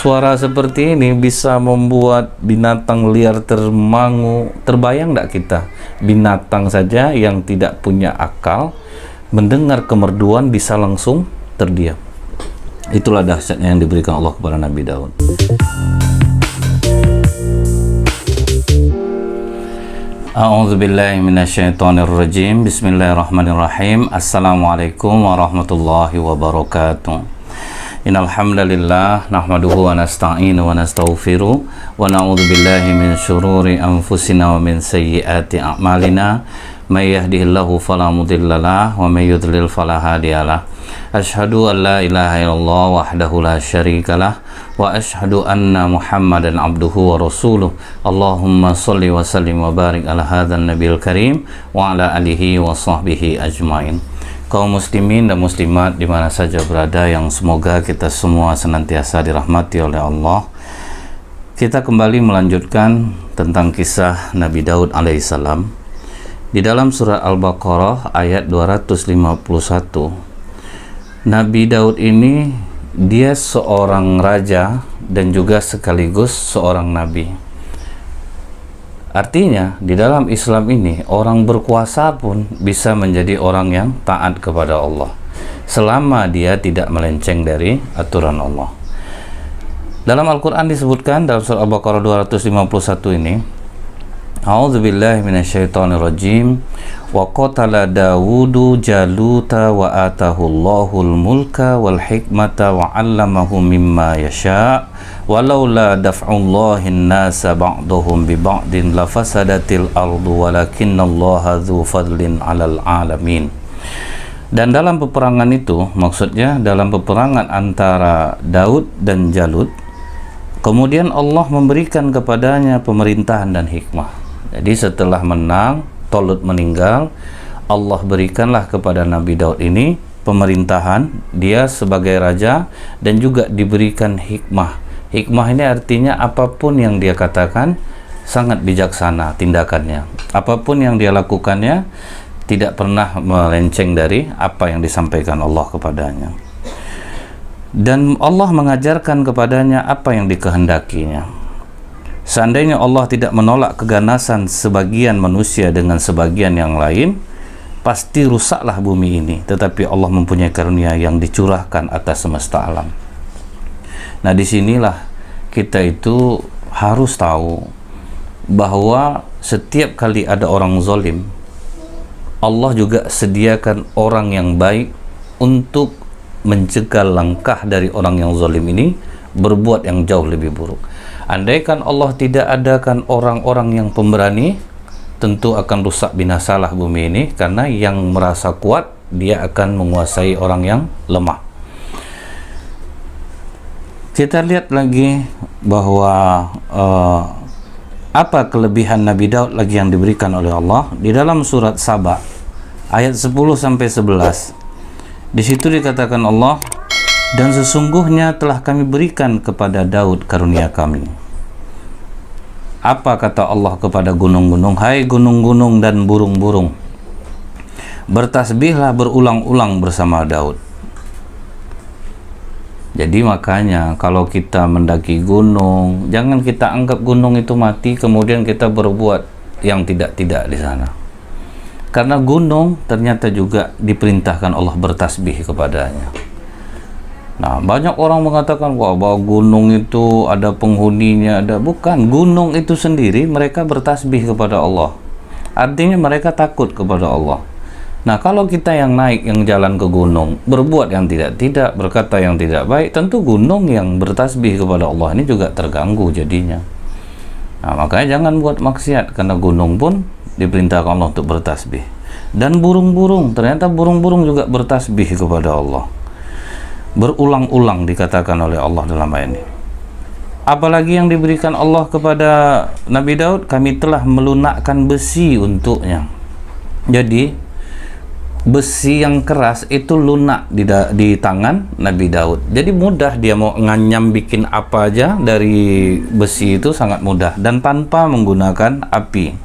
Suara seperti ini bisa membuat binatang liar termangu. Terbayang tidak kita? Binatang saja yang tidak punya akal mendengar kemerduan bisa langsung terdiam. Itulah dahsyatnya yang diberikan Allah kepada Nabi Daud. A'udzubillahi minasyaitonirrajim. Bismillahirrahmanirrahim. Assalamualaikum warahmatullahi wabarakatuh. Innal hamdalillah nahmaduhu wa nasta'inu wa nastaghfiruh wa na'udzu billahi min syururi anfusina wa min sayyiati a'malina. May yahdihillahu fala mudhillalah wa may yudlil fala hadiyalah. Asyhadu an la ilaha illallah wahdahu la syarikalah wa asyhadu anna Muhammadan abduhu wa rasuluh. Allahumma shalli wa sallim wa barik ala hadzal nabiyil karim wa ala alihi wa sahbihi ajmain. Kaum muslimin dan muslimat di mana saja berada, yang semoga kita semua senantiasa dirahmati oleh Allah. Kita kembali melanjutkan tentang kisah Nabi Daud alaihissalam. Di dalam surah Al-Baqarah ayat 251, Nabi Daud ini dia seorang raja dan juga sekaligus seorang nabi. Artinya di dalam Islam ini orang berkuasa pun bisa menjadi orang yang taat kepada Allah selama dia tidak melenceng dari aturan Allah. Dalam Al-Quran disebutkan dalam surah Al-Baqarah 251 ini, A'udzubillahi minasyaitonirrajim. Wa qatala Dawudu Jaluta wa atahullahul mulka wal hikmata wa 'allamahu mimma yasha' walaula daf'ullahin nasa ba'dahum bi ba'din lafasadatil ardu walakinallaha dzu fadlin 'alal 'alamin. Dan dalam peperangan itu, maksudnya dalam peperangan antara Daud dan Jalut, kemudian Allah memberikan kepadanya pemerintahan dan hikmah. Jadi setelah menang, Talut meninggal, Allah berikanlah kepada Nabi Daud ini pemerintahan, dia sebagai raja, dan juga diberikan hikmah. Hikmah ini artinya apapun yang dia katakan sangat bijaksana tindakannya. Apapun yang dia lakukannya tidak pernah melenceng dari apa yang disampaikan Allah kepadanya. Dan Allah mengajarkan kepadanya apa yang dikehendakinya. Seandainya Allah tidak menolak keganasan sebagian manusia dengan sebagian yang lain, pasti rusaklah bumi ini. Tetapi Allah mempunyai karunia yang dicurahkan atas semesta alam. Nah, disinilah kita itu harus tahu bahwa setiap kali ada orang zalim, Allah juga sediakan orang yang baik untuk mencegah langkah dari orang yang zalim ini berbuat yang jauh lebih buruk. Andaikan Allah tidak adakan orang-orang yang pemberani, tentu akan rusak binasalah bumi ini, karena yang merasa kuat dia akan menguasai orang yang lemah. Kita lihat lagi bahwa apa kelebihan Nabi Daud lagi yang diberikan oleh Allah di dalam surat Saba ayat 10 sampai 11. Di situ dikatakan Allah, dan sesungguhnya telah kami berikan kepada Daud karunia kami. Apa kata Allah kepada gunung-gunung? Hai gunung-gunung dan burung-burung, bertasbihlah berulang-ulang bersama Daud. Jadi makanya kalau kita mendaki gunung, jangan kita anggap gunung itu mati kemudian kita berbuat yang tidak-tidak di sana. Karena gunung ternyata juga diperintahkan Allah bertasbih kepadanya. Nah, banyak orang mengatakan bahwa gunung itu ada penghuninya, ada. Bukan, gunung itu sendiri mereka bertasbih kepada Allah. Artinya mereka takut kepada Allah. Nah, kalau kita yang naik, yang jalan ke gunung, berbuat yang tidak-tidak, berkata yang tidak baik, tentu gunung yang bertasbih kepada Allah ini juga terganggu jadinya. Nah, makanya jangan buat maksiat, karena gunung pun diperintahkan Allah untuk bertasbih. Dan burung-burung, ternyata burung-burung juga bertasbih kepada Allah. Berulang-ulang dikatakan oleh Allah dalam ayat ini. Apalagi yang diberikan Allah kepada Nabi Daud, kami telah melunakkan besi untuknya. Jadi besi yang keras itu lunak di tangan Nabi Daud. Jadi mudah dia mau nganyam bikin apa aja dari besi itu, sangat mudah dan tanpa menggunakan api.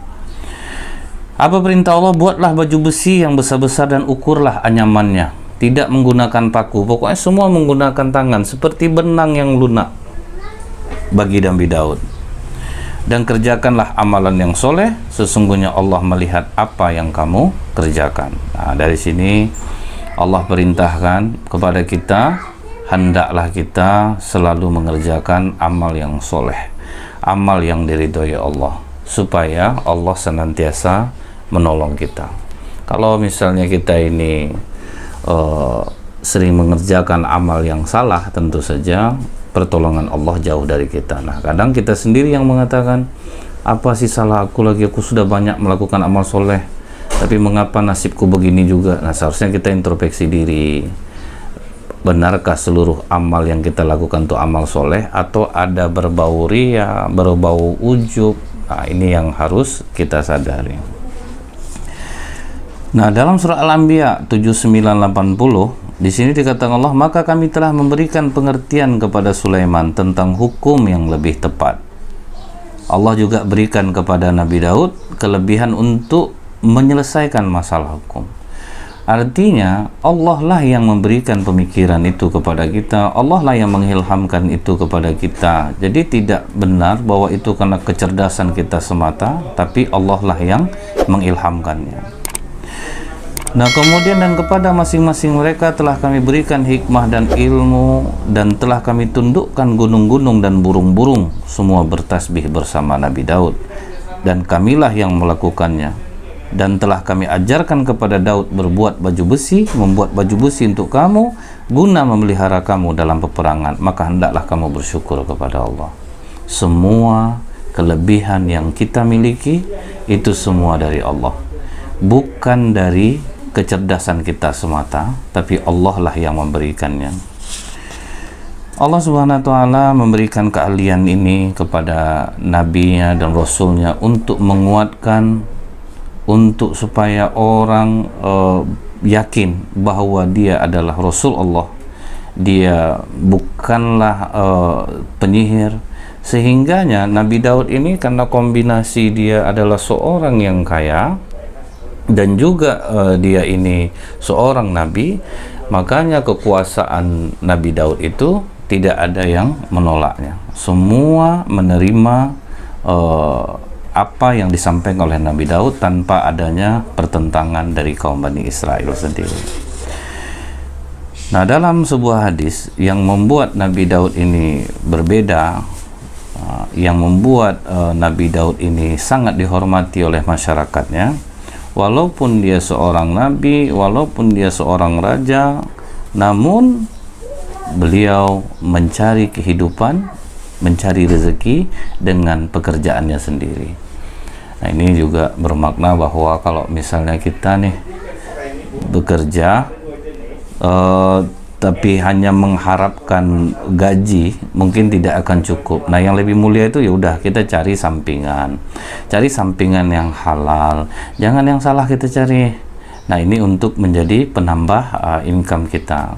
Apa perintah Allah? Buatlah baju besi yang besar-besar dan ukurlah anyamannya. Tidak menggunakan paku, pokoknya semua menggunakan tangan seperti benang yang lunak. bagi Nabi Daud. Dan kerjakanlah amalan yang soleh, sesungguhnya Allah melihat apa yang kamu kerjakan. Nah, dari sini Allah perintahkan kepada kita, hendaklah kita selalu mengerjakan amal yang soleh, amal yang diridhoi Allah, supaya Allah senantiasa menolong kita. Kalau misalnya kita ini sering mengerjakan amal yang salah, tentu saja pertolongan Allah jauh dari kita. Nah, kadang kita sendiri yang mengatakan, apa sih salah aku lagi, aku sudah banyak melakukan amal soleh, tapi mengapa nasibku begini juga. Nah, seharusnya kita introspeksi diri, benarkah seluruh amal yang kita lakukan itu amal soleh, atau ada berbau riya, berbau ujub. Nah, ini yang harus kita sadari. Nah, dalam surah Al-Anbiya 79-80, di sini dikatakan Allah, maka kami telah memberikan pengertian kepada Sulaiman tentang hukum yang lebih tepat. Allah juga berikan kepada Nabi Daud kelebihan untuk menyelesaikan masalah hukum. Artinya, Allah lah yang memberikan pemikiran itu kepada kita, Allah lah yang mengilhamkan itu kepada kita. Jadi tidak benar bahwa itu karena kecerdasan kita semata, tapi Allah lah yang mengilhamkannya. Nah, kemudian dan kepada masing-masing mereka telah kami berikan hikmah dan ilmu, dan telah kami tundukkan gunung-gunung dan burung-burung semua bertasbih bersama Nabi Daud, dan kamilah yang melakukannya. Dan telah kami ajarkan kepada Daud berbuat baju besi, membuat baju besi untuk kamu guna memelihara kamu dalam peperangan, maka hendaklah kamu bersyukur kepada Allah. Semua kelebihan yang kita miliki itu semua dari Allah, bukan dari kecerdasan kita semata, tapi Allah lah yang memberikannya. Allah Subhanahu wa Ta'ala memberikan keahlian ini kepada nabinya dan rasulnya untuk menguatkan, untuk supaya orang yakin bahwa dia adalah Rasul Allah, dia bukanlah penyihir. Sehingganya Nabi Daud ini, karena kombinasi dia adalah seorang yang kaya dan juga dia ini seorang nabi, makanya kekuasaan Nabi Daud itu tidak ada yang menolaknya. Semua menerima apa yang disampaikan oleh Nabi Daud tanpa adanya pertentangan dari kaum Bani Israel sendiri. Nah, dalam sebuah hadis yang membuat Nabi Daud ini berbeda, yang membuat Nabi Daud ini sangat dihormati oleh masyarakatnya, walaupun dia seorang nabi, walaupun dia seorang raja, namun beliau mencari kehidupan, mencari rezeki dengan pekerjaannya sendiri. Nah, ini juga bermakna bahwa kalau misalnya kita nih bekerja tapi hanya mengharapkan gaji, mungkin tidak akan cukup. Nah, yang lebih mulia itu ya udah kita cari sampingan yang halal, jangan yang salah kita cari. Nah, ini untuk menjadi penambah income kita.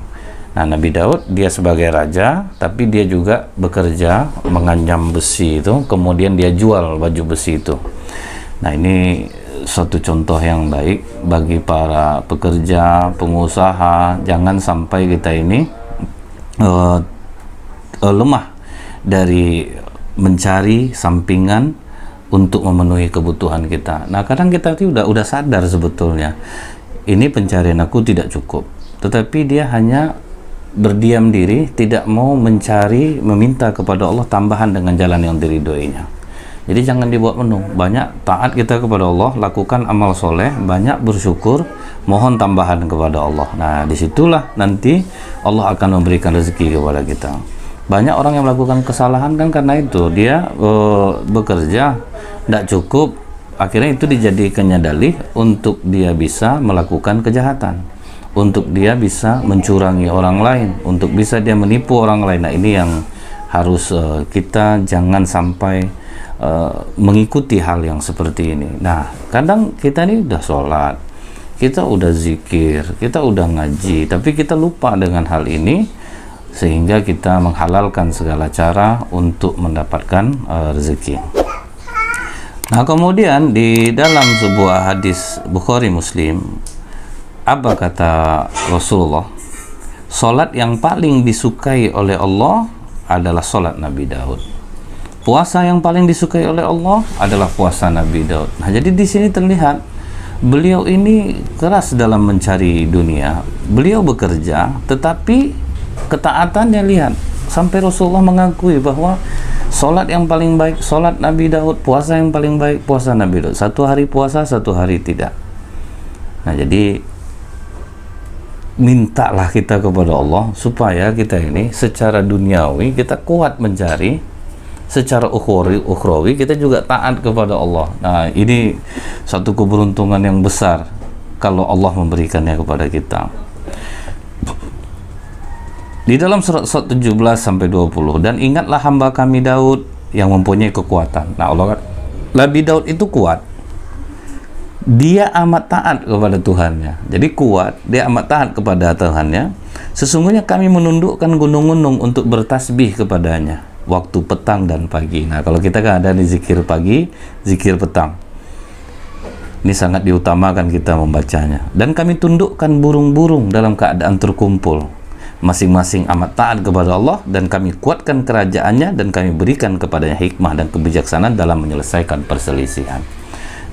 Nah, Nabi Daud dia sebagai raja, tapi dia juga bekerja mengancam besi itu, kemudian dia jual baju besi itu. Nah, ini suatu contoh yang baik bagi para pekerja, pengusaha. Jangan sampai kita ini lemah dari mencari sampingan untuk memenuhi kebutuhan kita. Nah, kadang kita tuh udah sadar sebetulnya ini pencarian aku tidak cukup, tetapi dia hanya berdiam diri, tidak mau mencari, meminta kepada Allah tambahan dengan jalan yang diridhoinya. Jadi jangan dibuat penuh. Banyak taat kita kepada Allah, lakukan amal soleh, banyak bersyukur, mohon tambahan kepada Allah. Nah, disitulah nanti Allah akan memberikan rezeki kepada kita. Banyak orang yang melakukan kesalahan kan karena itu dia bekerja tidak cukup, akhirnya itu dijadikannya dalih untuk dia bisa melakukan kejahatan, untuk dia bisa mencurangi orang lain, untuk bisa dia menipu orang lain. Nah, ini yang harus kita jangan sampai mengikuti hal yang seperti ini. Nah, kadang kita ini udah sholat, kita udah zikir, kita udah ngaji, tapi kita lupa dengan hal ini, sehingga kita menghalalkan segala cara untuk mendapatkan rezeki. Nah, kemudian di dalam sebuah hadis Bukhari Muslim, apa kata Rasulullah? Sholat yang paling disukai oleh Allah adalah sholat Nabi Daud. puasa yang paling disukai oleh Allah adalah puasa Nabi Daud. Nah, jadi di sini terlihat beliau ini keras dalam mencari dunia. Beliau bekerja, tetapi ketaatannya lihat. Sampai Rasulullah mengakui bahwa sholat yang paling baik, sholat Nabi Daud, puasa yang paling baik, puasa Nabi Daud. Satu hari puasa, satu hari tidak. Nah, jadi mintalah kita kepada Allah supaya kita ini secara duniawi kita kuat mencari, secara ukhrawi kita juga taat kepada Allah. Nah, ini satu keberuntungan yang besar kalau Allah memberikannya kepada kita. Di dalam surat 17 sampai 20, dan ingatlah hamba kami Daud yang mempunyai kekuatan. Nah, Allah, Nabi Daud itu kuat. Dia amat taat kepada Tuhannya. Jadi kuat, dia amat taat kepada Tuhannya. Sesungguhnya kami menundukkan gunung-gunung untuk bertasbih kepadanya waktu petang dan pagi. Nah, kalau kita kan ada di zikir pagi, zikir petang. Ini sangat diutamakan kita membacanya. Dan kami tundukkan burung-burung dalam keadaan terkumpul. Masing-masing amat taat kepada Allah, dan kami kuatkan kerajaannya, dan kami berikan kepadanya hikmah dan kebijaksanaan dalam menyelesaikan perselisihan.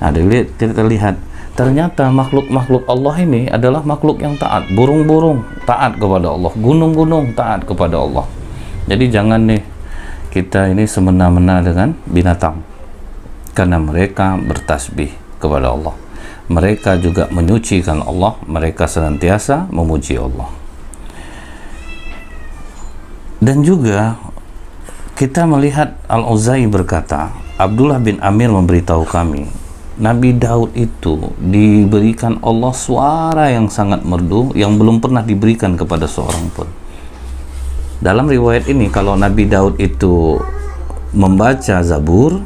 Nah, kita lihat ternyata makhluk-makhluk Allah ini adalah makhluk yang taat. Burung-burung taat kepada Allah, gunung-gunung taat kepada Allah. Jadi jangan nih kita ini semena-mena dengan binatang, karena mereka bertasbih kepada Allah. Mereka juga menyucikan Allah, mereka senantiasa memuji Allah. Dan juga kita melihat Al-Auza'i berkata, Abdullah bin Amir memberitahu kami, Nabi Daud itu diberikan Allah suara yang sangat merdu yang belum pernah diberikan kepada seorang pun. Dalam riwayat ini, kalau Nabi Daud itu membaca Zabur,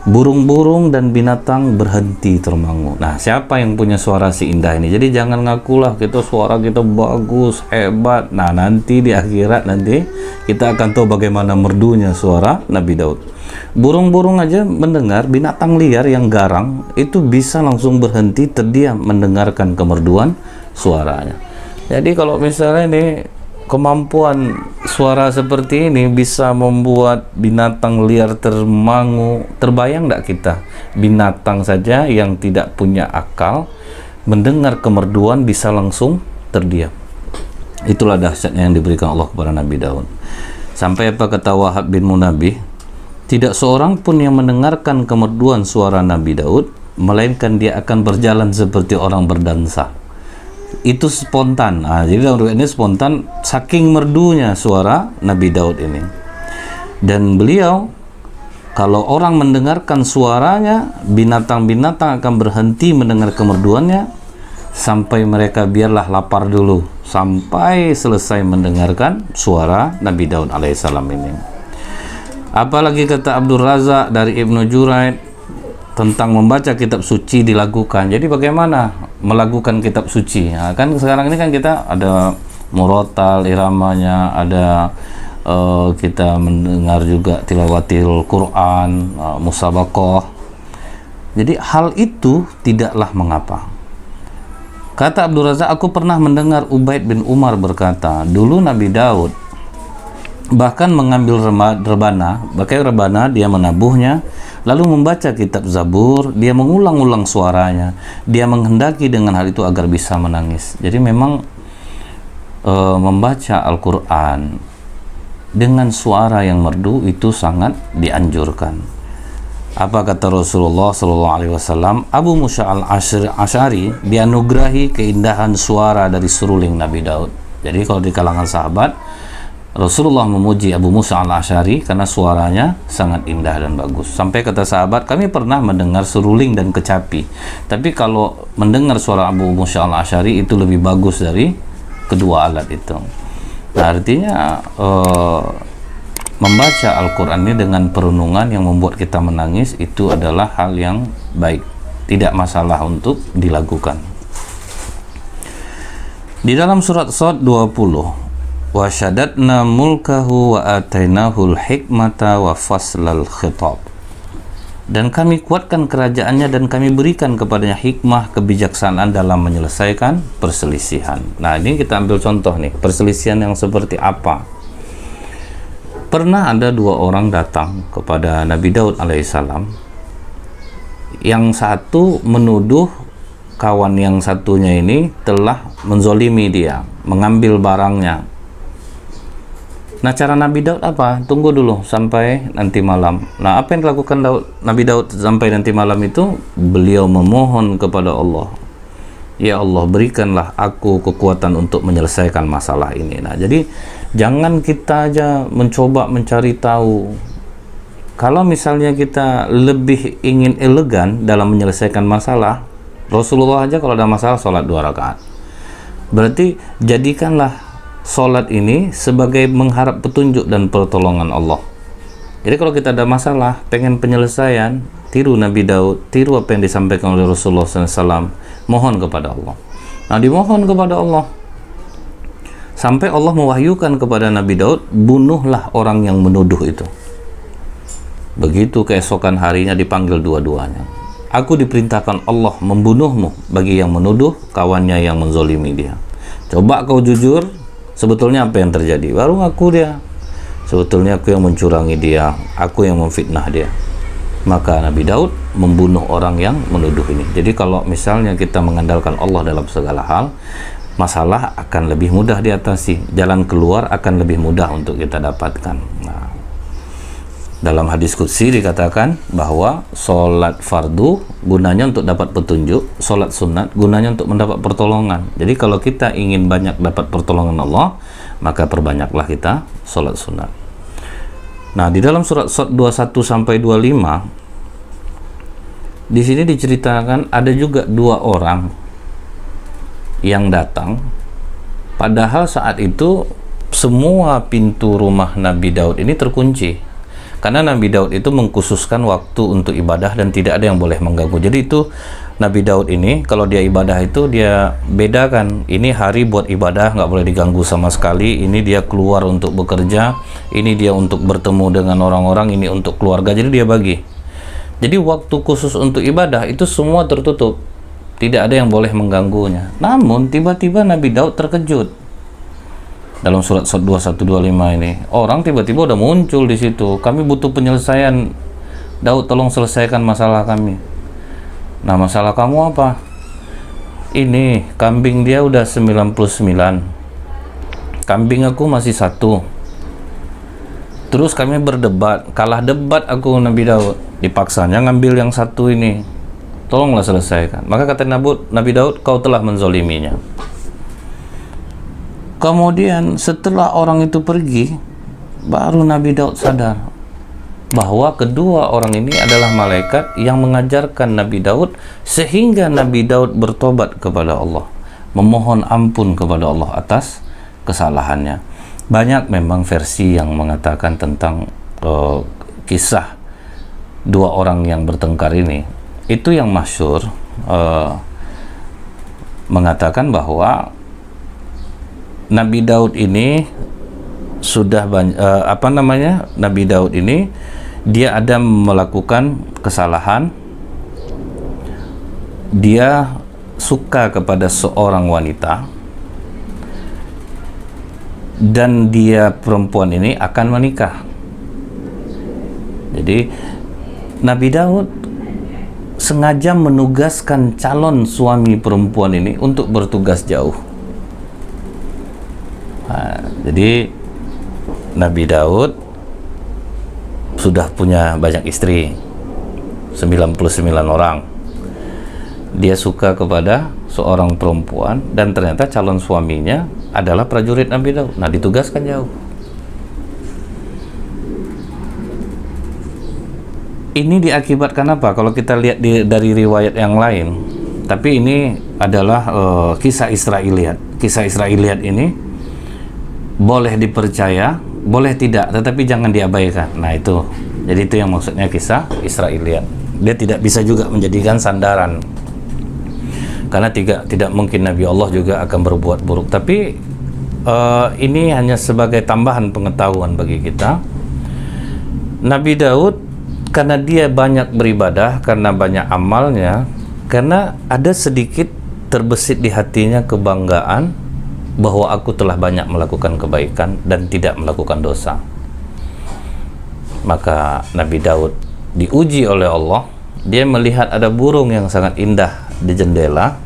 burung-burung dan binatang berhenti termangu. Nah, siapa yang punya suara si indah ini? Jadi jangan ngakulah kita suara kita bagus, hebat. Nah, nanti di akhirat nanti kita akan tahu bagaimana merdunya suara Nabi Daud. Burung-burung aja mendengar, binatang liar yang garang itu bisa langsung berhenti terdiam mendengarkan kemerduan suaranya. Jadi kalau misalnya ini kemampuan suara seperti ini bisa membuat binatang liar termangu, terbayang tidak kita binatang saja yang tidak punya akal mendengar kemerduan bisa langsung terdiam. Itulah dahsyatnya yang diberikan Allah kepada Nabi Daud. Sampai apa kata Wahab bin Munabbih, tidak seorang pun yang mendengarkan kemerduan suara Nabi Daud melainkan dia akan berjalan seperti orang berdansa. Itu spontan. Nah, jadi dalam riwayat ini spontan saking merdunya suara Nabi Daud ini. Dan beliau, kalau orang mendengarkan suaranya, binatang-binatang akan berhenti mendengar kemerduannya sampai mereka biarlah lapar dulu sampai selesai mendengarkan suara Nabi Daud alaihissalam ini. Apalagi kata Abdul Razak dari Ibnu Juraid tentang membaca kitab suci dilakukan. Jadi bagaimana melakukan kitab suci? Nah, kan sekarang ini kan kita ada murotal iramanya, ada kita mendengar juga tilawatil Quran, musabaqah. Jadi hal itu tidaklah mengapa. Kata Abdul Razak, aku pernah mendengar Ubaid bin Umar berkata, dulu Nabi Daud bahkan mengambil rebana, pakai rebana dia menabuhnya, lalu membaca kitab Zabur, dia mengulang-ulang suaranya, dia menghendaki dengan hal itu agar bisa menangis. Jadi memang membaca Al-Quran dengan suara yang merdu itu sangat dianjurkan. Apa kata Rasulullah SAW? Abu Musa al-Asy'ari dianugerahi keindahan suara dari seruling Nabi Daud. Jadi kalau di kalangan sahabat, Rasulullah memuji Abu Musa al-Asy'ari karena suaranya sangat indah dan bagus. Sampai kata sahabat, kami pernah mendengar seruling dan kecapi, tapi kalau mendengar suara Abu Musa al-Asy'ari itu lebih bagus dari kedua alat itu. Nah, artinya membaca Al-Quran ini dengan perenungan yang membuat kita menangis itu adalah hal yang baik, tidak masalah untuk dilakukan. Di dalam surat Shad 20, wa syadatna mulkahu wa atainahul hikmata wa faslal khitab, dan kami kuatkan kerajaannya dan kami berikan kepadanya hikmah, kebijaksanaan dalam menyelesaikan perselisihan. Nah, ini kita ambil contoh nih, perselisihan yang seperti apa. Pernah ada dua orang datang kepada Nabi Daud alaihissalam. Yang satu menuduh kawan yang satunya ini telah menzolimi dia, mengambil barangnya. Nah, cara Nabi Daud apa? Tunggu dulu sampai nanti malam. Nah, apa yang dilakukan Nabi Daud sampai nanti malam itu? Beliau memohon kepada Allah, ya Allah, berikanlah aku kekuatan untuk menyelesaikan masalah ini. Nah, jadi jangan kita aja mencoba mencari tahu. Kalau misalnya kita lebih ingin elegan dalam menyelesaikan masalah, Rasulullah aja kalau ada masalah sholat 2 rakaat. Berarti jadikanlah sholat ini sebagai mengharap petunjuk dan pertolongan Allah. Jadi kalau kita ada masalah, pengen penyelesaian, tiru Nabi Daud, tiru apa yang disampaikan oleh Rasulullah SAW, mohon kepada Allah. Nah, dimohon kepada Allah sampai Allah mewahyukan kepada Nabi Daud, bunuhlah orang yang menuduh itu. Begitu keesokan harinya dipanggil dua-duanya. Aku diperintahkan Allah membunuhmu bagi yang menuduh kawannya yang menzolimi dia. Coba kau jujur, sebetulnya apa yang terjadi? Baru aku dia. Sebetulnya aku yang mencurangi dia, aku yang memfitnah dia. Maka Nabi Daud membunuh orang yang menuduh ini. Jadi kalau misalnya kita mengandalkan Allah dalam segala hal, masalah akan lebih mudah diatasi, jalan keluar akan lebih mudah untuk kita dapatkan. Nah, dalam hadis qudsi dikatakan bahwa sholat fardu gunanya untuk dapat petunjuk, sholat sunat gunanya untuk mendapat pertolongan. Jadi kalau kita ingin banyak dapat pertolongan Allah, maka perbanyaklah kita sholat sunat. Nah, di dalam surat 21 sampai 25 di sini diceritakan ada juga dua orang yang datang, padahal saat itu semua pintu rumah Nabi Daud ini terkunci karena Nabi Daud itu mengkhususkan waktu untuk ibadah dan tidak ada yang boleh mengganggu. Jadi itu Nabi Daud ini kalau dia ibadah itu dia bedakan, ini hari buat ibadah nggak boleh diganggu sama sekali, ini dia keluar untuk bekerja, ini dia untuk bertemu dengan orang-orang, ini untuk keluarga. Jadi dia bagi, jadi waktu khusus untuk ibadah itu semua tertutup, tidak ada yang boleh mengganggunya. Namun tiba-tiba Nabi Daud terkejut. Dalam surat 21-25 ini, orang tiba-tiba udah muncul di situ. Kami butuh penyelesaian. Daud, tolong selesaikan masalah kami. Nah, masalah kamu apa? Ini kambing dia udah 99. Kambing aku masih 1. Terus kami berdebat, kalah debat aku Nabi Daud. Dipaksanya ngambil yang 1 ini. Tolonglah selesaikan. Maka kata Nabi Daud, kau telah menzoliminya. Kemudian setelah orang itu pergi, baru Nabi Daud sadar bahwa kedua orang ini adalah malaikat yang mengajarkan Nabi Daud, sehingga Nabi Daud bertobat kepada Allah, memohon ampun kepada Allah atas kesalahannya. Banyak memang versi yang mengatakan tentang kisah dua orang yang bertengkar ini. Itu yang masyhur mengatakan bahwa Nabi Daud ini sudah Nabi Daud ini dia ada melakukan kesalahan, dia suka kepada seorang wanita dan dia perempuan ini akan menikah. Jadi Nabi Daud sengaja menugaskan calon suami perempuan ini untuk bertugas jauh. Nah, jadi Nabi Daud sudah punya banyak istri, 99 orang. Dia suka kepada seorang perempuan dan ternyata calon suaminya adalah prajurit Nabi Daud. Nah, ditugaskan jauh. Ini diakibatkan apa? Kalau kita lihat dari riwayat yang lain, tapi ini adalah kisah Israiliyat. Kisah Israiliyat ini boleh dipercaya, boleh tidak, tetapi jangan diabaikan. Nah, itu. Jadi itu yang maksudnya kisah Israiliyat. Dia tidak bisa juga menjadikan sandaran. Karena tidak mungkin Nabi Allah juga akan berbuat buruk. Tapi ini hanya sebagai tambahan pengetahuan bagi kita. Nabi Daud karena dia banyak beribadah, karena banyak amalnya, karena ada sedikit terbesit di hatinya kebanggaan bahwa aku telah banyak melakukan kebaikan dan tidak melakukan dosa. Maka Nabi Daud diuji oleh Allah. Dia melihat ada burung yang sangat indah di jendela.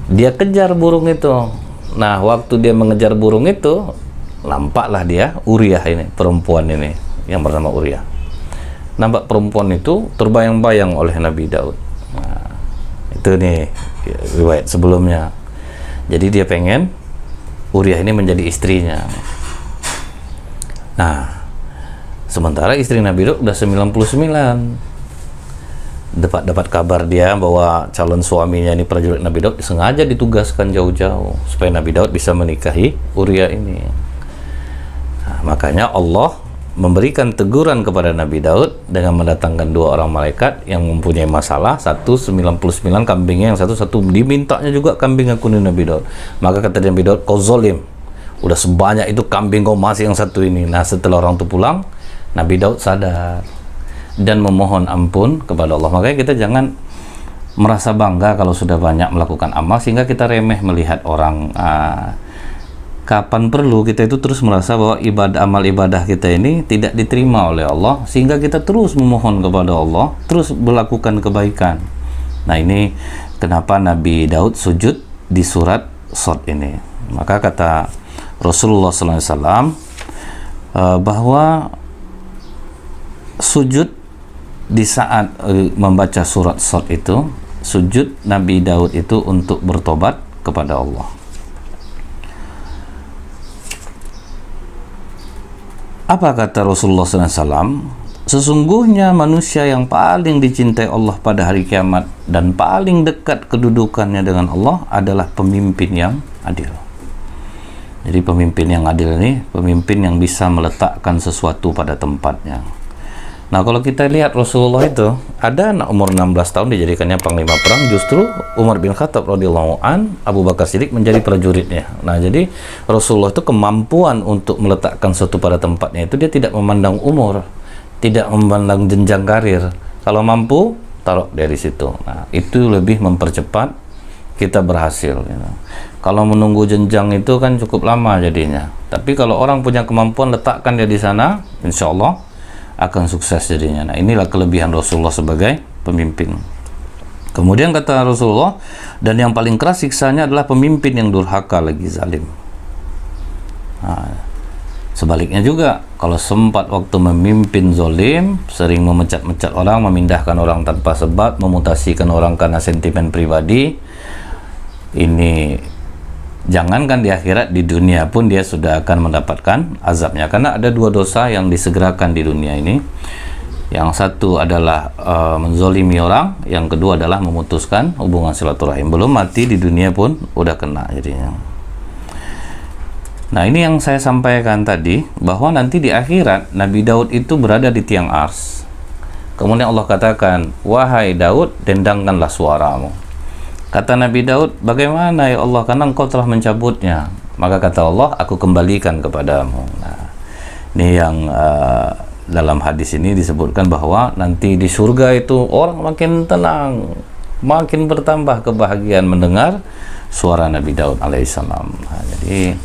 Dia kejar burung itu. Nah, waktu dia mengejar burung itu, nampaklah dia Uriah ini, perempuan ini yang bernama Uriah. Nampak perempuan itu terbayang-bayang oleh Nabi Daud. Nah, itu nih riwayat sebelumnya. Jadi dia pengen Uriah ini menjadi istrinya. Nah, sementara istri Nabi Daud udah 99. Dapat kabar dia bahwa calon suaminya ini prajurit Nabi Daud sengaja ditugaskan jauh-jauh supaya Nabi Daud bisa menikahi Uriah ini. Nah, makanya Allah memberikan teguran kepada Nabi Daud dengan mendatangkan 2 orang malaikat yang mempunyai masalah. Satu 99 kambingnya, yang satu dimintanya juga kambing akunin Nabi Daud. Maka kata Nabi Daud, kau zolim, udah sebanyak itu kambing kau masih yang satu ini. Nah, setelah orang itu pulang, Nabi Daud sadar dan memohon ampun kepada Allah. Makanya kita jangan merasa bangga kalau sudah banyak melakukan amal sehingga kita remeh melihat orang. Kapan perlu kita itu terus merasa bahwa amal ibadah kita ini tidak diterima oleh Allah, sehingga kita terus memohon kepada Allah, terus melakukan kebaikan. Nah, ini kenapa Nabi Daud sujud di surat Shad ini. Maka kata Rasulullah SAW bahwa sujud di saat membaca surat Shad itu, sujud Nabi Daud itu untuk bertobat kepada Allah. Apa kata Rasulullah SAW? Sesungguhnya manusia yang paling dicintai Allah pada hari kiamat dan paling dekat kedudukannya dengan Allah adalah pemimpin yang adil. Jadi pemimpin yang adil ini pemimpin yang bisa meletakkan sesuatu pada tempatnya. Nah, kalau kita lihat Rasulullah itu, ada anak umur 16 tahun dijadikannya panglima perang, justru Umar bin Khattab radhiyallahu an, Abu Bakar Siddiq menjadi prajuritnya. Nah, jadi Rasulullah itu kemampuan untuk meletakkan sesuatu pada tempatnya itu dia tidak memandang umur, tidak memandang jenjang karir. Kalau mampu, taruh dari situ. Nah, itu lebih mempercepat kita berhasil. Gitu. Kalau menunggu jenjang itu kan cukup lama jadinya. Tapi kalau orang punya kemampuan, letakkan dia di sana, insya Allah akan sukses jadinya. Nah, inilah kelebihan Rasulullah sebagai pemimpin. Kemudian kata Rasulullah, dan yang paling keras siksanya adalah pemimpin yang durhaka lagi zalim. Nah, sebaliknya juga, kalau sempat waktu memimpin zalim, sering memecat-mecat orang, memindahkan orang tanpa sebab, memutasikan orang karena sentimen pribadi, ini jangankan di akhirat, di dunia pun dia sudah akan mendapatkan azabnya. Karena ada 2 dosa yang disegerakan di dunia ini. Yang satu adalah menzolimi orang, yang kedua adalah memutuskan hubungan silaturahim. Belum mati di dunia pun udah kena jadinya. Nah, ini yang saya sampaikan tadi, bahwa nanti di akhirat Nabi Daud itu berada di tiang ars. Kemudian Allah katakan, wahai Daud, dendangkanlah suaramu. Kata Nabi Daud, bagaimana ya Allah, karena engkau telah mencabutnya. Maka kata Allah, aku kembalikan kepadamu. Nah, ini yang dalam hadis ini disebutkan bahwa nanti di surga itu orang makin tenang, makin bertambah kebahagiaan mendengar suara Nabi Daud alaihissalam. Nah, jadi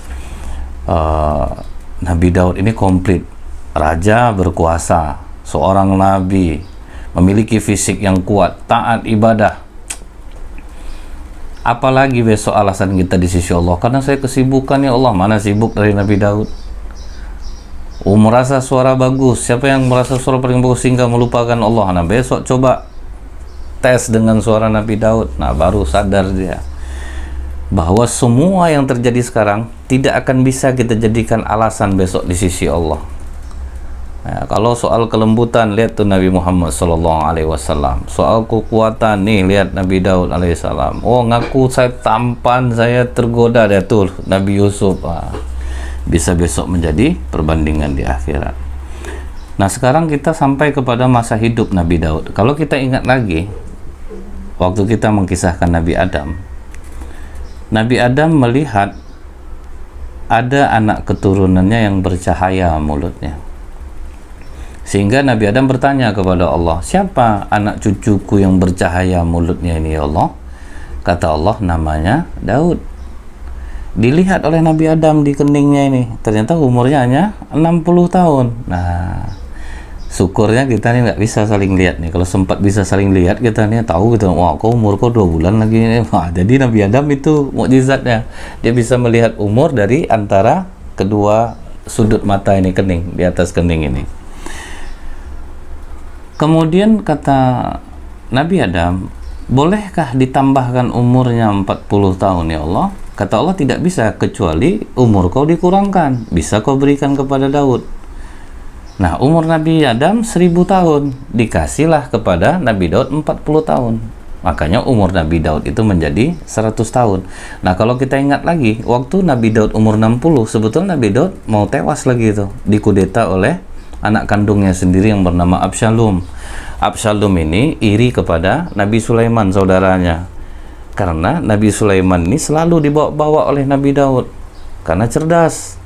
Nabi Daud ini komplit, raja berkuasa, seorang nabi, memiliki fisik yang kuat, taat ibadah. Apalagi besok alasan kita di sisi Allah, karena saya kesibukan ya Allah. Mana sibuk dari Nabi Daud? Merasa suara bagus. Siapa yang merasa suara paling bagus sehingga melupakan Allah? Nah, besok coba tes dengan suara Nabi Daud. Nah, baru sadar dia bahwa semua yang terjadi sekarang tidak akan bisa kita jadikan alasan besok di sisi Allah. Nah, kalau soal kelembutan, lihat tuh Nabi Muhammad SAW. Soal kekuatan, nih lihat Nabi Daud alaihissalam. Oh, ngaku saya tampan, saya tergoda, dia tuh Nabi Yusuf. Bisa besok menjadi perbandingan di akhirat. Nah, sekarang kita sampai kepada masa hidup Nabi Daud. Kalau kita ingat lagi, waktu kita mengkisahkan Nabi Adam, Nabi Adam melihat ada anak keturunannya yang bercahaya mulutnya. Sehingga Nabi Adam bertanya kepada Allah, siapa anak cucuku yang bercahaya mulutnya ini ya Allah? Kata Allah, namanya Daud. Dilihat oleh Nabi Adam di keningnya ini, ternyata umurnya hanya 60 tahun. Nah, Syukurnya kita nih nggak bisa saling lihat nih. Kalau sempat bisa saling lihat, kita nih tahu gitu, wah kau umur kau 2 bulan lagi. Wah, jadi Nabi Adam itu mukjizatnya, dia bisa melihat umur dari antara kedua sudut mata ini, kening, di atas kening ini. Kemudian kata Nabi Adam, bolehkah ditambahkan umurnya 40 tahun ya Allah? Kata Allah, tidak bisa, kecuali umur kau dikurangkan, bisa kau berikan kepada Daud. Nah, umur Nabi Adam 1000 tahun, dikasihlah kepada Nabi Daud 40 tahun. Makanya umur Nabi Daud itu menjadi 100 tahun. Nah, kalau kita ingat lagi, waktu Nabi Daud umur 60, sebetulnya Nabi Daud mau tewas lagi itu, dikudeta oleh anak kandungnya sendiri yang bernama Absalom. Absalom ini iri kepada Nabi Sulaiman, saudaranya. Karena Nabi Sulaiman ini selalu dibawa-bawa oleh Nabi Daud, karena cerdas.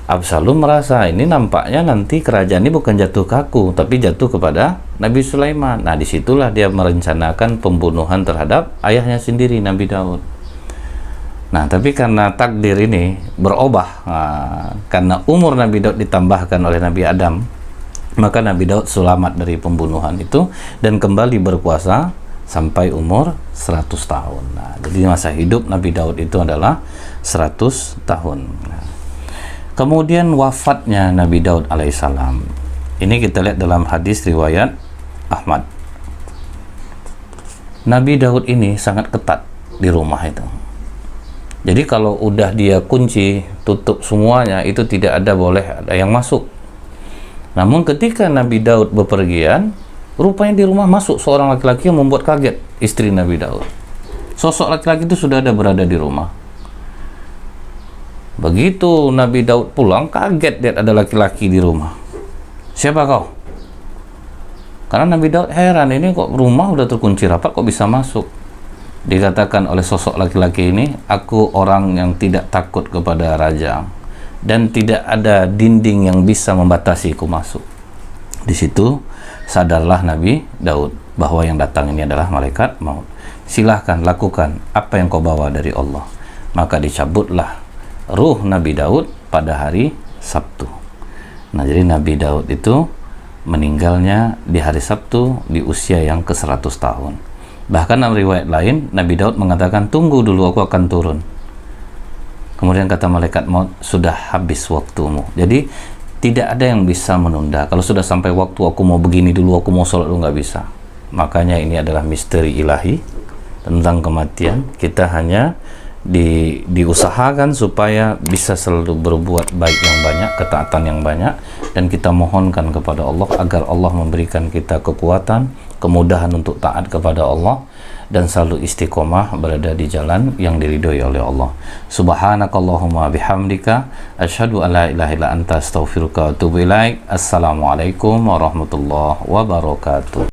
Absalom merasa ini nampaknya nanti kerajaan ini bukan jatuh ke aku, tapi jatuh kepada Nabi Sulaiman. Nah, disitulah dia merencanakan pembunuhan terhadap ayahnya sendiri, Nabi Daud. Nah, tapi karena takdir ini berubah, karena umur Nabi Daud ditambahkan oleh Nabi Adam, maka Nabi Daud selamat dari pembunuhan itu dan kembali berkuasa sampai umur 100 tahun. Nah, jadi masa hidup Nabi Daud itu adalah 100 tahun. Nah, kemudian wafatnya Nabi Daud alaihissalam. Ini kita lihat dalam hadis riwayat Ahmad. Nabi Daud ini sangat ketat di rumah itu. Jadi kalau udah dia kunci, tutup semuanya, itu tidak ada yang masuk. Namun ketika Nabi Daud bepergian, rupanya di rumah masuk seorang laki-laki yang membuat kaget istri Nabi Daud. Sosok laki-laki itu sudah ada berada di rumah. Begitu Nabi Daud pulang, kaget lihat ada laki-laki di rumah. Siapa kau? Karena Nabi Daud heran, ini kok rumah udah terkunci rapat, kok bisa masuk? Dikatakan oleh sosok laki-laki ini, aku orang yang tidak takut kepada raja dan tidak ada dinding yang bisa membatasiku masuk. Di situ sadarlah Nabi Daud bahwa yang datang ini adalah malaikat maut. Silahkan lakukan apa yang kau bawa dari Allah. Maka dicabutlah ruh Nabi Daud pada hari Sabtu. Nah, jadi Nabi Daud itu meninggalnya di hari Sabtu di usia yang ke-100 tahun. Bahkan dalam riwayat lain, Nabi Daud mengatakan, tunggu dulu, aku akan turun. Kemudian kata malaikat maut, sudah habis waktumu. Jadi tidak ada yang bisa menunda. Kalau sudah sampai waktu, aku mau begini dulu, aku mau sholat dulu, nggak bisa. Makanya ini adalah misteri ilahi tentang kematian. Kita hanya diusahakan supaya bisa selalu berbuat baik yang banyak, ketaatan yang banyak, dan kita mohonkan kepada Allah agar Allah memberikan kita kekuatan, kemudahan untuk taat kepada Allah dan selalu istiqomah berada di jalan yang diridhoi oleh Allah. Subhanakallahumma bihamdika asyhadu an la ilaha illa anta astaghfiruka wa atubu ilaik. Assalamualaikum warahmatullahi wabarakatuh.